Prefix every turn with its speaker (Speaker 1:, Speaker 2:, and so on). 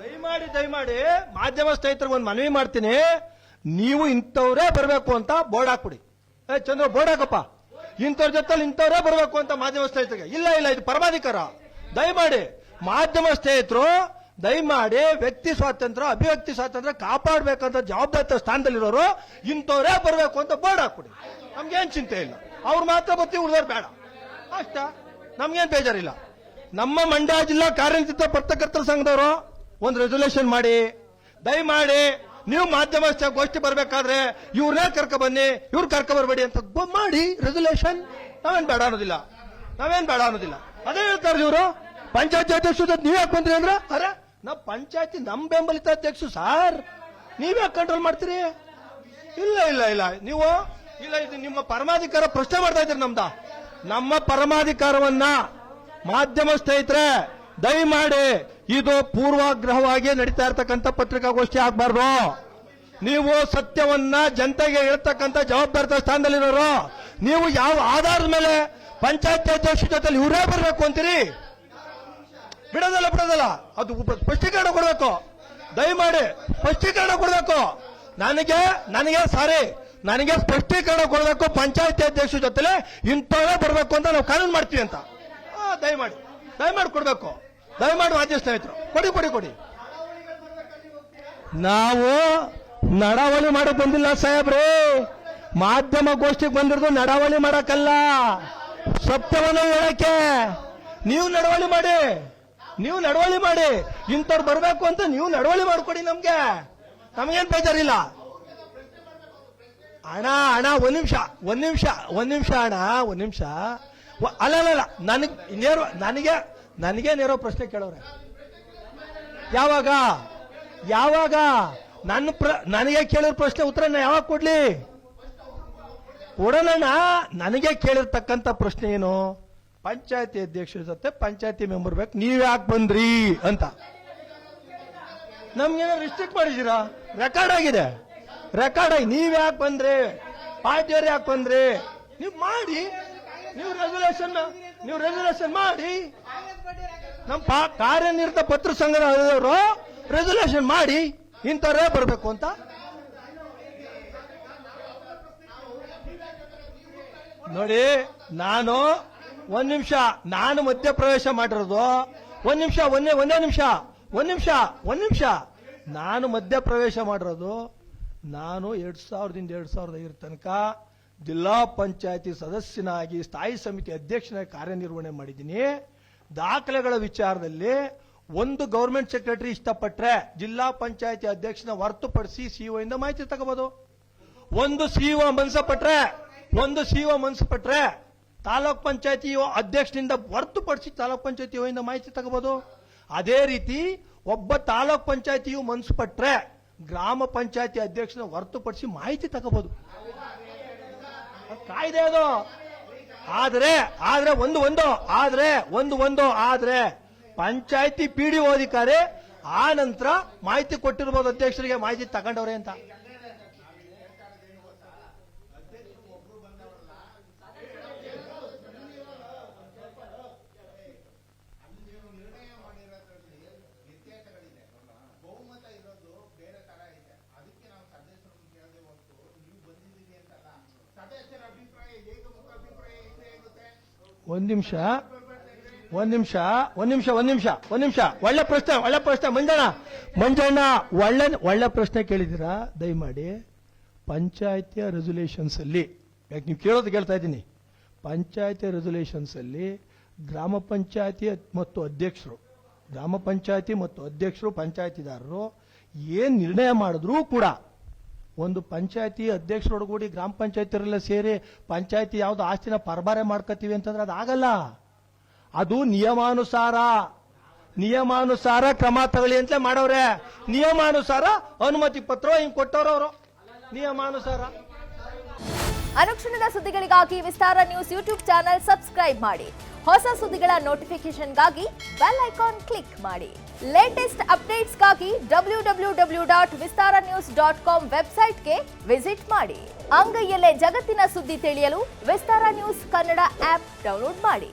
Speaker 1: ದಯಮಾಡಿ ಮಾಧ್ಯಮ ಸ್ನೇಹಿತರಿಗೆ ಒಂದು ಮನವಿ ಮಾಡ್ತೀನಿ. ನೀವು ಇಂಥವ್ರೇ ಬರಬೇಕು ಅಂತ ಬೋರ್ಡ್ ಹಾಕ್ಬಿಡಿ. ಚಂದ್ರ ಬೋರ್ಡ್ ಹಾಕಪ್ಪ, ಇಂಥವ್ರ ಜೊತೆ ಇಂಥವ್ರೇ ಬರಬೇಕು ಅಂತ ಮಾಧ್ಯಮ ಸ್ನೇಹಿತರಿಗೆ. ಇಲ್ಲ ಇದು ಪರಮಾಧಿಕಾರ. ದಯಮಾಡಿ ಮಾಧ್ಯಮ ಸ್ನೇಹಿತರು ದಯಮಾಡಿ ವ್ಯಕ್ತಿ ಸ್ವಾತಂತ್ರ್ಯ ಅಭಿವ್ಯಕ್ತಿ ಸ್ವಾತಂತ್ರ್ಯ ಕಾಪಾಡಬೇಕಂತ ಜವಾಬ್ದಾರಿ ಸ್ಥಾನದಲ್ಲಿರೋರು ಇಂಥವ್ರೇ ಬರಬೇಕು ಅಂತ ಬೋರ್ಡ್ ಹಾಕ್ಬಿಡಿ. ನಮ್ಗೇನ್ ಚಿಂತೆ ಇಲ್ಲ, ಅವ್ರು ಮಾತ್ರ ಬರ್ತೀವಿ, ಉಳಿದವ್ರು ಬೇಡ ಅಷ್ಟ. ನಮ್ಗೇನ್ ಬೇಜಾರಿಲ್ಲ. ನಮ್ಮ ಮಂಡ್ಯ ಜಿಲ್ಲಾ ಕಾರ್ಯನಿರತ ಪತ್ರಕರ್ತರ ಸಂಘದವರು ಒಂದು ರೆಸಲ್ಯೂಷನ್ ಮಾಡಿ, ದಯಮಾಡಿ ನೀವು ಮಾಧ್ಯಮ ಗೋಷ್ಠಿ ಬರಬೇಕಾದ್ರೆ ಇವ್ರನ್ನೇ ಕರ್ಕ ಬನ್ನಿ, ಇವ್ರು ಕರ್ಕ ಬರಬೇಡಿ ಅಂತ ಮಾಡಿ ರೆಸಲ್ಯೂಷನ್. ನಾವೇನ್ ಬೇಡ ಅನ್ನೋದಿಲ್ಲ. ಅದೇ ಹೇಳ್ತಾರೆ ಇವರು. ಪಂಚಾಯತಿ ಅಧ್ಯಕ್ಷ ನೀವ್ ಯಾಕೆ ಬಂದ್ರಿ ಅಂದ್ರ, ಅರೆ ನಾವು ಪಂಚಾಯತಿ ನಮ್ ಬೆಂಬಲಿತ ಅಧ್ಯಕ್ಷ ಸಾರ್, ನೀವ್ಯಾಕೆ ಕಂಟ್ರೋಲ್ ಮಾಡ್ತೀರಿ? ಇಲ್ಲ ನೀವು ಇದು ನಿಮ್ಮ ಪರಮಾಧಿಕಾರ ಪ್ರಶ್ನೆ ಮಾಡ್ತಾ ಇದ್ದೀರಿ. ನಮ್ಮ ಪರಮಾಧಿಕಾರವನ್ನ ಮಾಧ್ಯಮ ಸ್ನೇಹಿತರೆ ದಯಮಾಡಿ ಇದು ಪೂರ್ವಾಗ್ರಹವಾಗಿ ನಡೀತಾ ಇರತಕ್ಕಂಥ ಪತ್ರಿಕಾಗೋಷ್ಠಿ ಆಗಬಾರ್ದು. ನೀವು ಸತ್ಯವನ್ನ ಜನತೆಗೆ ಹೇಳ್ತಕ್ಕಂಥ ಜವಾಬ್ದಾರಿ ಸ್ಥಾನದಲ್ಲಿರೋರು ನೀವು ಯಾವ ಆಧಾರದ ಮೇಲೆ ಪಂಚಾಯತ್ ಅಧ್ಯಕ್ಷ ಜೊತೆ ಇವರೇ ಬರಬೇಕು ಅಂತೀರಿ? ಬಿಡೋದಲ್ಲ. ಅದು ಸ್ಪಷ್ಟೀಕರಣ ಕೊಡಬೇಕು. ದಯಮಾಡಿ ಸ್ಪಷ್ಟೀಕರಣ ಕೊಡಬೇಕು. ನನಗೆ ಸ್ಪಷ್ಟೀಕರಣ ಕೊಡಬೇಕು. ಪಂಚಾಯತಿ ಅಧ್ಯಕ್ಷ ಜೊತೆ ಇಂಥವೇ ಬರಬೇಕು ಅಂತ ನಾವು ಕಾನೂನು ಮಾಡ್ತೀವಿ ಅಂತ ದಯಮಾಡಿ ಕೊಡಬೇಕು. ದಯಮಾಡಿ ಮಾಧ್ಯಮ ಸ್ನೇಹಿತರು ಕೊಡಿ. ನಾವು ನಡಾವಳಿ ಮಾಡಕ್ ಬಂದಿಲ್ಲ ಸಾಹೇಬ್ರೆ. ಮಾಧ್ಯಮ ಗೋಷ್ಠಿಗೆ ಬಂದಿರೋದು ನಡಾವಳಿ ಮಾಡಕ್ಕಲ್ಲ, ಸತ್ಯವನ್ನು ಹೇಳಕ್ಕೆ. ನೀವು ನಡವಳಿ ಮಾಡಿ ಇಂಥವ್ರು ಬರಬೇಕು ಅಂತ ನೀವು ನಡವಳಿ ಮಾಡ್ಕೊಡಿ. ನಮ್ಗೇನ್ ಬೇಜಾರಿಲ್ಲ. ಅಣ್ಣ ಒಂದ್ ನಿಮಿಷ ಅಲ್ಲ ನನಗೆ ನೇರೋ ಪ್ರಶ್ನೆ ಕೇಳೋರೆ. ಯಾವಾಗ ನನಗೆ ಕೇಳಿರೋ ಪ್ರಶ್ನೆ ಉತ್ತರ ಯಾವಾಗ ಕೊಡ್ಲಿ? ಕೊಡೋಣ. ನನಗೆ ಕೇಳಿರ್ತಕ್ಕಂಥ ಪ್ರಶ್ನೆ ಏನು? ಪಂಚಾಯತಿ ಅಧ್ಯಕ್ಷರ ಜೊತೆ ಪಂಚಾಯತಿ ಮೆಂಬರ್ ಬೇಕು, ನೀವ್ ಯಾಕೆ ಬಂದ್ರಿ ಅಂತ. ನಮ್ಗೇನೋ ರಿಸ್ಟ್ರಿಕ್ಟ್ ಮಾಡಿದ್ದೀರಾ? ರೆಕಾರ್ಡ್ ಆಗಿದೆ. ನೀವ್ ಯಾಕೆ ಬಂದ್ರಿ, ಪಾರ್ಟಿಯವ್ರು ಯಾಕೆ ಬಂದ್ರಿ? ನೀವು ಮಾಡಿ, ನೀವು ರೆಸಲ್ಯೂಷನ್ ಮಾಡಿ. ನಮ್ಮ ಕಾರ್ಯನಿರತ ಪತ್ರ ಸಂಘದವರು ರೆಸಲ್ಯೂಷನ್ ಮಾಡಿ ಇಂಥವ್ರೇ ಬರಬೇಕು ಅಂತ. ನೋಡಿ, ಒಂದ್ ನಿಮಿಷ ಮಧ್ಯಪ್ರವೇಶ ಮಾಡಿರೋದು. ಒಂದೇ ನಿಮಿಷ ನಾನು ಮಧ್ಯಪ್ರವೇಶ ಮಾಡಿರೋದು. ನಾನು 2000 ತನಕ ಜಿಲ್ಲಾ ಪಂಚಾಯತಿ ಸದಸ್ಯನಾಗಿ ಸ್ಥಾಯಿ ಸಮಿತಿ ಅಧ್ಯಕ್ಷನಾಗಿ ಕಾರ್ಯನಿರ್ವಹಣೆ ಮಾಡಿದ್ದೀನಿ. ದಾಖಲೆಗಳ ವಿಚಾರದಲ್ಲಿ ಒಂದು ಗವರ್ಮೆಂಟ್ ಸೆಕ್ರೆಟರಿ ಇಷ್ಟಪಟ್ರೆ ಜಿಲ್ಲಾ ಪಂಚಾಯತಿ ಅಧ್ಯಕ್ಷನ ಹೊರತುಪಡಿಸಿ ಸಿಇಒ ಇಂದ ಮಾಹಿತಿ ತಗೋಬಹುದು. ಒಂದು ಸಿಇಒ ಮನಸ್ಸು ತಾಲೂಕ್ ಪಂಚಾಯತಿ ಅಧ್ಯಕ್ಷನಿಂದ ಹೊರತುಪಡಿಸಿ ತಾಲೂಕ್ ಪಂಚಾಯತಿ ಇಂದ ಮಾಹಿತಿ ತಗೋಬಹುದು. ಅದೇ ರೀತಿ ಒಬ್ಬ ತಾಲೂಕ್ ಪಂಚಾಯತಿಯು ಮನಸ್ಸು ಪಟ್ರೆ ಗ್ರಾಮ ಪಂಚಾಯತಿ ಅಧ್ಯಕ್ಷನ ಹೊರತುಪಡಿಸಿ ಮಾಹಿತಿ ತಗೋಬಹುದು. ಕಾಯ್ದೆ ಅದು. ಆದ್ರೆ ಪಂಚಾಯತಿ ಪಿಡಿಒ ಅಧಿಕಾರಿ ಆ ನಂತರ ಮಾಹಿತಿ ಕೊಟ್ಟಿರಬಹುದು ಅಧ್ಯಕ್ಷರಿಗೆ ಮಾಹಿತಿ ತಗೊಂಡವ್ರೆ ಅಂತ. ಒಂದ್ ನಿಮಿಷ ಒಳ್ಳೆ ಪ್ರಶ್ನೆ ಮಂಜಣ್ಣ ಒಳ್ಳೆ ಪ್ರಶ್ನೆ ಕೇಳಿದ್ದೀರಾ. ದಯಮಾಡಿ ಪಂಚಾಯತಿಯ ರೆಸಲ್ಯೂಷನ್ಸ್ ಅಲ್ಲಿ, ಯಾಕೆ ನೀವು ಕೇಳೋದು ಕೇಳ್ತಾ ಇದ್ದೀನಿ, ಪಂಚಾಯತಿ ರೆಸಲ್ಯೂಷನ್ಸ್ ಅಲ್ಲಿ ಗ್ರಾಮ ಪಂಚಾಯತಿ ಮತ್ತು ಅಧ್ಯಕ್ಷರು ಪಂಚಾಯತಿದಾರರು ಏನ್ ನಿರ್ಣಯ ಮಾಡಿದ್ರೂ ಕೂಡ ಒಂದು ಪಂಚಾಯತಿ ಅಧ್ಯಕ್ಷರೊಡಗೂಡಿ ಗ್ರಾಮ ಪಂಚಾಯತಿಯರೆಲ್ಲ ಸೇರಿ ಪಂಚಾಯತಿ ಯಾವ್ದು ಆಸ್ತಿನ ಪರಬಾರೆ ಮಾಡ್ಕೋತೀವಿ ಅಂತಂದ್ರೆ ಅದಾಗಲ್ಲ. ಅದು ನಿಯಮಾನುಸಾರ ಕ್ರಮ ತಗೊಳ್ಳಿ ಅಂತಲೇ ಮಾಡವ್ರೆ. ನಿಯಮಾನುಸಾರ ಅನುಮತಿ ಪತ್ರ ಹಿಂಗ್ ಕೊಟ್ಟವ್ರವರು ನಿಯಮಾನುಸಾರ.
Speaker 2: ಅನುಕ್ಷಣದ ಸುದ್ದಿಗಳಿಗಾಗಿ ವಿಸ್ತಾರ ನ್ಯೂಸ್ ಯೂಟ್ಯೂಬ್ ಚಾನೆಲ್ ಸಬ್ಸ್ಕ್ರೈಬ್ ಮಾಡಿ. ಹೊಸ ಸುದ್ದಿಗಳ ನೋಟಿಫಿಕೇಶನ್ಗಾಗಿ ಬೆಲ್ ಐಕಾನ್ ಕ್ಲಿಕ್ ಮಾಡಿ. ಲೇಟೆಸ್ಟ್ ಅಪ್ಡೇಟ್ಸ್ಗಾಗಿ www.vistaranews.com ವೆಬ್ಸೈಟ್ಗೆ ವಿಸಿಟ್ ಮಾಡಿ. ಅಂಗೈಯಲ್ಲೇ ಜಗತ್ತಿನ ಸುದ್ದಿ ತಿಳಿಯಲು ವಿಸ್ತಾರ ನ್ಯೂಸ್ ಕನ್ನಡ ಆಪ್ ಡೌನ್ಲೋಡ್ ಮಾಡಿ.